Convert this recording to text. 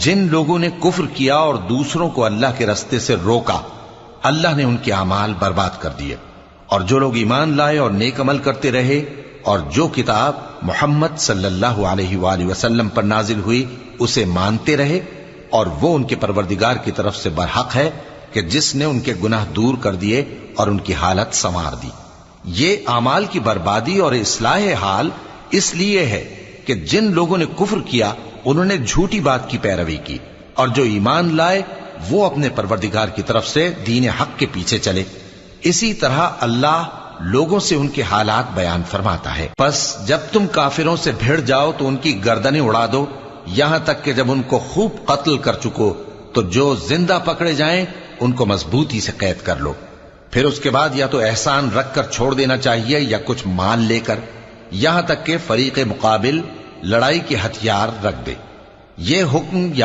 جن لوگوں نے کفر کیا اور دوسروں کو اللہ کے رستے سے روکا، اللہ نے ان کے اعمال برباد کر دیے، اور جو لوگ ایمان لائے اور نیک عمل کرتے رہے اور جو کتاب محمد صلی اللہ علیہ وآلہ وسلم پر نازل ہوئی اسے مانتے رہے، اور وہ ان کے پروردگار کی طرف سے برحق ہے کہ جس نے ان کے گناہ دور کر دیے اور ان کی حالت سنوار دی۔ یہ اعمال کی بربادی اور اصلاح حال اس لیے ہے کہ جن لوگوں نے کفر کیا انہوں نے جھوٹی بات کی پیروی کی، اور جو ایمان لائے وہ اپنے پروردگار کی طرف سے دین حق کے پیچھے چلے۔ اسی طرح اللہ لوگوں سے ان کے حالات بیان فرماتا ہے۔ پس جب تم کافروں سے بھیڑ جاؤ تو ان کی گردنیں اڑا دو، یہاں تک کہ جب ان کو خوب قتل کر چکو تو جو زندہ پکڑے جائیں ان کو مضبوطی سے قید کر لو، پھر اس کے بعد یا تو احسان رکھ کر چھوڑ دینا چاہیے یا کچھ مال لے کر، یہاں تک کہ فریق مقابل لڑائی کے ہتھیار رکھ دے۔ یہ حکم یا